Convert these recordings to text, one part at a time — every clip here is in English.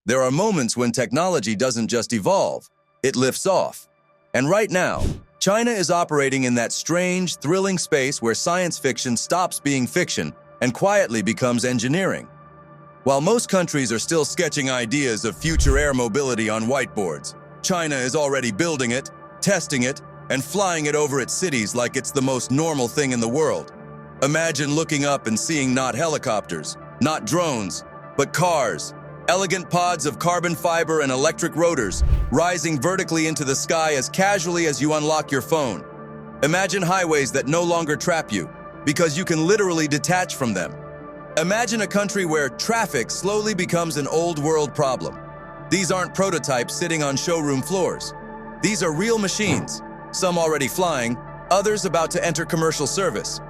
There are moments when technology doesn't just evolve, it lifts off. And right now, China is operating in that strange, thrilling space where science fiction stops being fiction and quietly becomes engineering. While most countries are still sketching ideas of future air mobility on whiteboards, China is already building it, testing it, and flying it over its cities like it's the most normal thing in the world. Imagine looking up and seeing not helicopters, not drones, but cars, elegant pods of carbon fiber and electric rotors rising vertically into the sky as casually as you unlock your phone. Imagine highways that no longer trap you, because you can literally detach from them. Imagine a country where traffic slowly becomes an old-world problem. These aren't prototypes sitting on showroom floors. These are real machines, some already flying, others about to enter commercial service.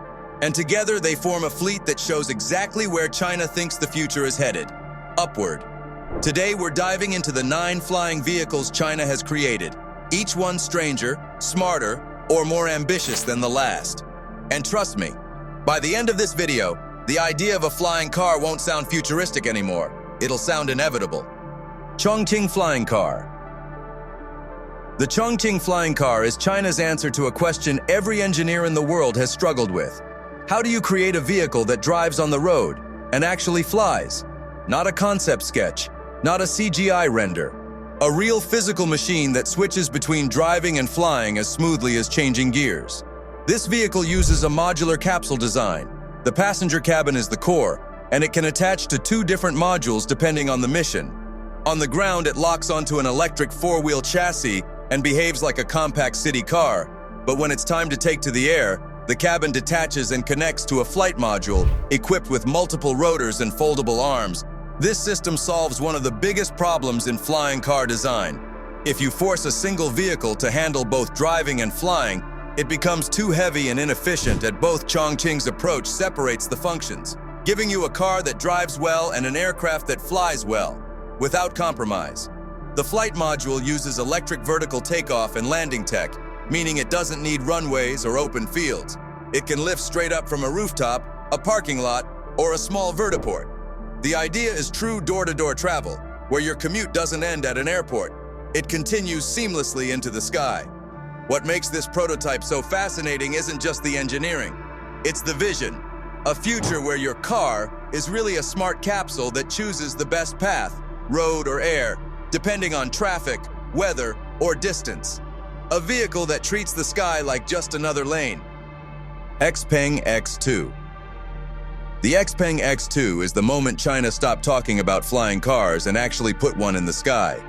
And together they form a fleet that shows exactly where China thinks the future is headed, upward. Today we're diving into the 9 flying vehicles China has created, each one stranger, smarter, or more ambitious than the last. And trust me, by the end of this video, the idea of a flying car won't sound futuristic anymore. It'll sound inevitable. Chongqing Flying Car. The Chongqing Flying Car is China's answer to a question every engineer in the world has struggled with. How do you create a vehicle that drives on the road and actually flies? Not a concept sketch, not a CGI render. A real physical machine that switches between driving and flying as smoothly as changing gears. This vehicle uses a modular capsule design. The passenger cabin is the core, and it can attach to 2 different modules depending on the mission. On the ground, it locks onto an electric 4-wheel chassis and behaves like a compact city car, but when it's time to take to the air, the cabin detaches and connects to a flight module equipped with multiple rotors and foldable arms. This system solves one of the biggest problems in flying car design. If you force a single vehicle to handle both driving and flying, it becomes too heavy and inefficient, and both Chongqing's approach separates the functions, giving you a car that drives well and an aircraft that flies well, without compromise. The flight module uses electric vertical takeoff and landing tech, meaning it doesn't need runways or open fields. It can lift straight up from a rooftop, a parking lot, or a small vertiport. The idea is true door-to-door travel, where your commute doesn't end at an airport. It continues seamlessly into the sky. What makes this prototype so fascinating isn't just the engineering, it's the vision. A future where your car is really a smart capsule that chooses the best path, road or air, depending on traffic, weather, or distance. A vehicle that treats the sky like just another lane. Xpeng X2. The Xpeng X2 is the moment China stopped talking about flying cars and actually put one in the sky.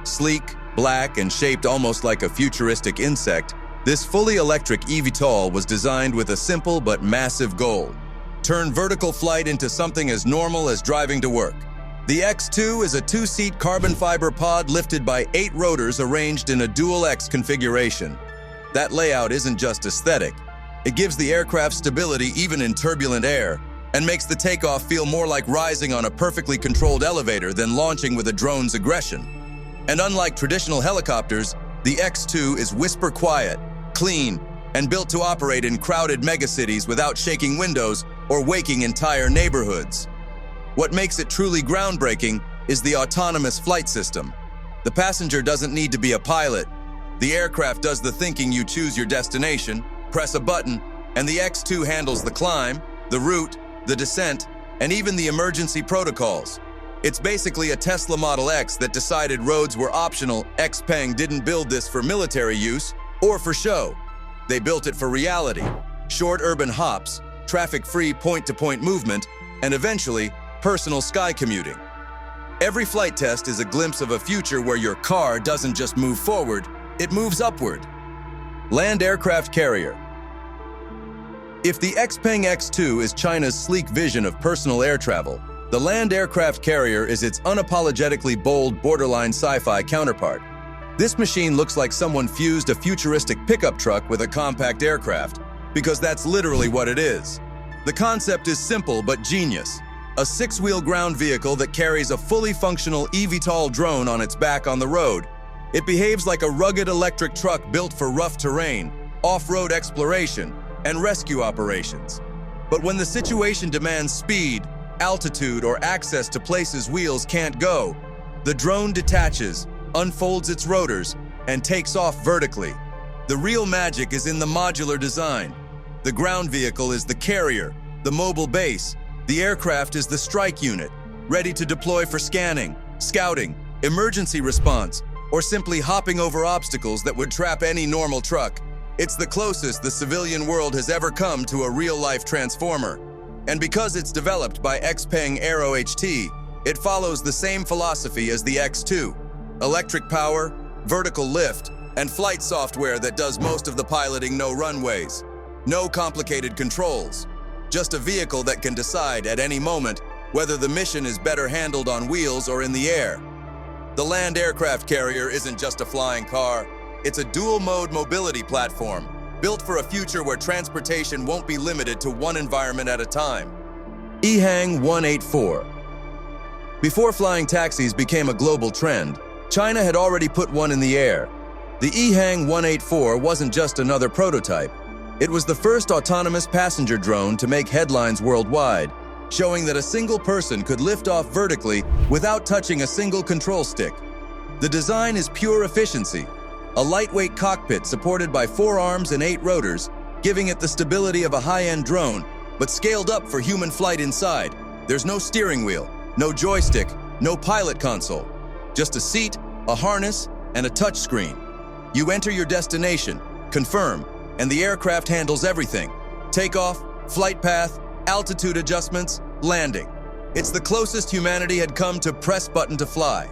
Sleek, black, and shaped almost like a futuristic insect, this fully electric eVTOL was designed with a simple but massive goal: turn vertical flight into something as normal as driving to work. The X2 is a 2-seat carbon fiber pod lifted by 8 rotors arranged in a dual-X configuration. That layout isn't just aesthetic. It gives the aircraft stability even in turbulent air and makes the takeoff feel more like rising on a perfectly controlled elevator than launching with a drone's aggression. And unlike traditional helicopters, the X2 is whisper quiet, clean, and built to operate in crowded megacities without shaking windows or waking entire neighborhoods. What makes it truly groundbreaking is the autonomous flight system. The passenger doesn't need to be a pilot. The aircraft does the thinking. You choose your destination, press a button, and the X2 handles the climb, the route, the descent, and even the emergency protocols. It's basically a Tesla Model X that decided roads were optional. Xpeng didn't build this for military use or for show. They built it for reality. Short urban hops, traffic-free point-to-point movement, and eventually, personal sky commuting. Every flight test is a glimpse of a future where your car doesn't just move forward, it moves upward. Land aircraft carrier. If the Xpeng X2 is China's sleek vision of personal air travel, the land aircraft carrier is its unapologetically bold, borderline sci-fi counterpart. This machine looks like someone fused a futuristic pickup truck with a compact aircraft, because that's literally what it is. The concept is simple but genius. A 6-wheel ground vehicle that carries a fully functional eVTOL drone on its back on the road. It behaves like a rugged electric truck built for rough terrain, off-road exploration, and rescue operations. But when the situation demands speed, altitude, or access to places wheels can't go, The drone detaches, unfolds its rotors, and takes off vertically. The real magic is in the modular design. The ground vehicle is the carrier, the mobile base. The aircraft is the strike unit, ready to deploy for scanning, scouting, emergency response, or simply hopping over obstacles that would trap any normal truck. It's the closest the civilian world has ever come to a real-life transformer. And because it's developed by XPeng Aero HT, it follows the same philosophy as the X2. Electric power, vertical lift, and flight software that does most of the piloting. No runways, no complicated controls. Just a vehicle that can decide at any moment whether the mission is better handled on wheels or in the air. The land aircraft carrier isn't just a flying car, it's a dual-mode mobility platform, built for a future where transportation won't be limited to one environment at a time. EHang 184. Before flying taxis became a global trend, China had already put one in the air. The EHang 184 wasn't just another prototype. It was the first autonomous passenger drone to make headlines worldwide, showing that a single person could lift off vertically without touching a single control stick. The design is pure efficiency, a lightweight cockpit supported by 4 arms and 8 rotors, giving it the stability of a high-end drone, but scaled up for human flight inside. There's no steering wheel, no joystick, no pilot console, just a seat, a harness, and a touchscreen. You enter your destination, confirm, and the aircraft handles everything: takeoff, flight path, altitude adjustments, landing. It's the closest humanity had come to press button to fly.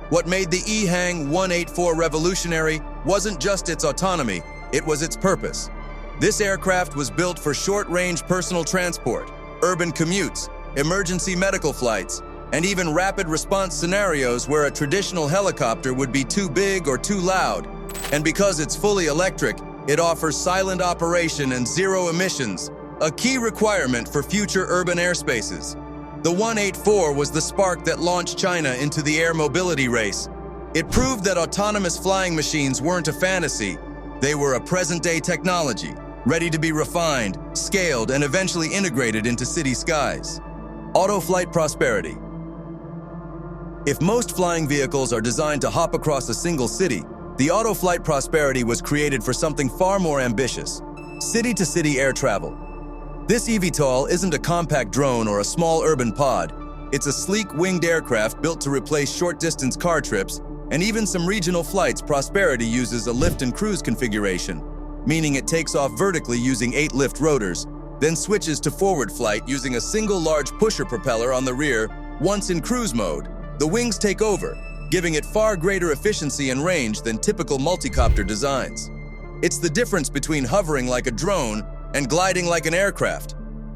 What made the EHang 184 revolutionary wasn't just its autonomy, it was its purpose. This aircraft was built for short-range personal transport, urban commutes, emergency medical flights, and even rapid response scenarios where a traditional helicopter would be too big or too loud. And because it's fully electric, it offers silent operation and zero emissions, a key requirement for future urban airspaces. The 184 was the spark that launched China into the air mobility race. It proved that autonomous flying machines weren't a fantasy. They were a present-day technology, ready to be refined, scaled, and eventually integrated into city skies. Auto-flight prosperity. If most flying vehicles are designed to hop across a single city, the auto-flight prosperity was created for something far more ambitious: city-to-city air travel. This eVTOL isn't a compact drone or a small urban pod. It's a sleek winged aircraft built to replace short-distance car trips and even some regional flights. Prosperity uses a lift and cruise configuration, meaning it takes off vertically using 8 lift rotors, then switches to forward flight using a single large pusher propeller on the rear. Once in cruise mode, the wings take over, giving it far greater efficiency and range than typical multicopter designs. It's the difference between hovering like a drone and gliding like an aircraft.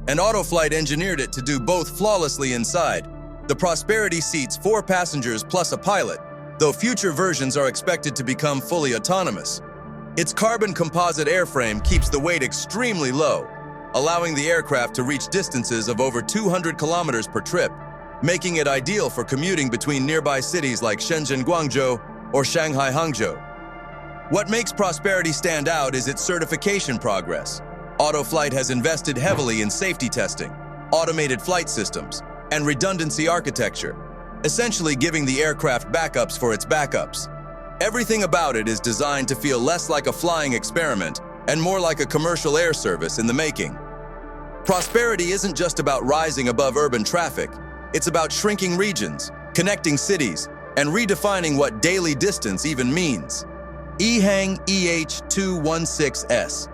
And Autoflight engineered it to do both flawlessly inside. The Prosperity seats 4 passengers plus a pilot, though future versions are expected to become fully autonomous. Its carbon composite airframe keeps the weight extremely low, allowing the aircraft to reach distances of over 200 kilometers per trip, making it ideal for commuting between nearby cities like Shenzhen Guangzhou or Shanghai Hangzhou. What makes Prosperity stand out is its certification progress. Autoflight has invested heavily in safety testing, automated flight systems, and redundancy architecture, essentially giving the aircraft backups for its backups. Everything about it is designed to feel less like a flying experiment and more like a commercial air service in the making. Prosperity isn't just about rising above urban traffic, it's about shrinking regions, connecting cities, and redefining what daily distance even means. EHang EH216S.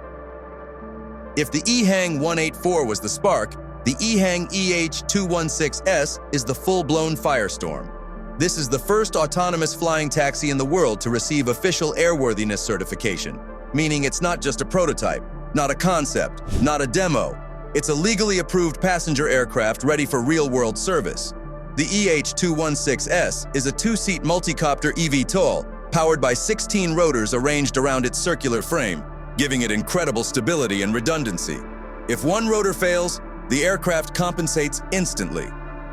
If the EHang 184 was the spark, the EHang EH216S is the full-blown firestorm. This is the first autonomous flying taxi in the world to receive official airworthiness certification, meaning it's not just a prototype, not a concept, not a demo. It's a legally approved passenger aircraft ready for real-world service. The EH216S is a 2-seat multicopter eVTOL powered by 16 rotors arranged around its circular frame, giving it incredible stability and redundancy. If one rotor fails, the aircraft compensates instantly.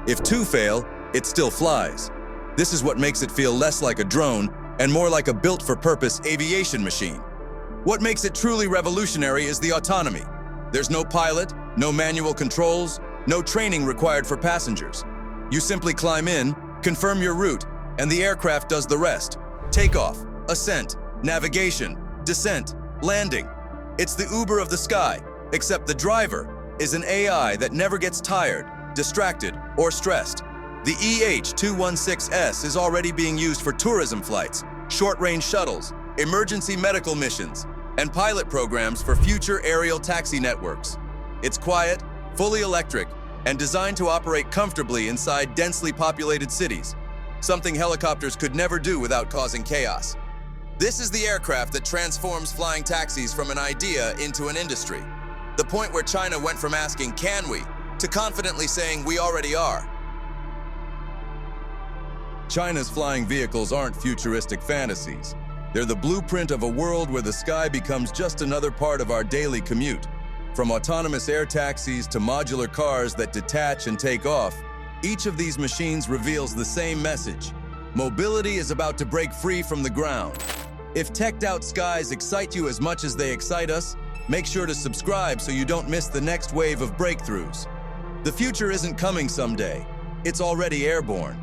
If 2 fail, it still flies. This is what makes it feel less like a drone and more like a built-for-purpose aviation machine. What makes it truly revolutionary is the autonomy. There's no pilot, no manual controls, no training required for passengers. You simply climb in, confirm your route, and the aircraft does the rest. Takeoff, ascent, navigation, descent, landing. It's the Uber of the sky, except the driver is an AI that never gets tired, distracted, or stressed. The EH-216S is already being used for tourism flights, short-range shuttles, emergency medical missions, and pilot programs for future aerial taxi networks. It's quiet, fully electric, and designed to operate comfortably inside densely populated cities, something helicopters could never do without causing chaos. This is the aircraft that transforms flying taxis from an idea into an industry. The point where China went from asking, "Can we?" to confidently saying, "We already are." China's flying vehicles aren't futuristic fantasies. They're the blueprint of a world where the sky becomes just another part of our daily commute. From autonomous air taxis to modular cars that detach and take off, each of these machines reveals the same message. Mobility is about to break free from the ground. If teched-out skies excite you as much as they excite us, make sure to subscribe so you don't miss the next wave of breakthroughs. The future isn't coming someday. It's already airborne.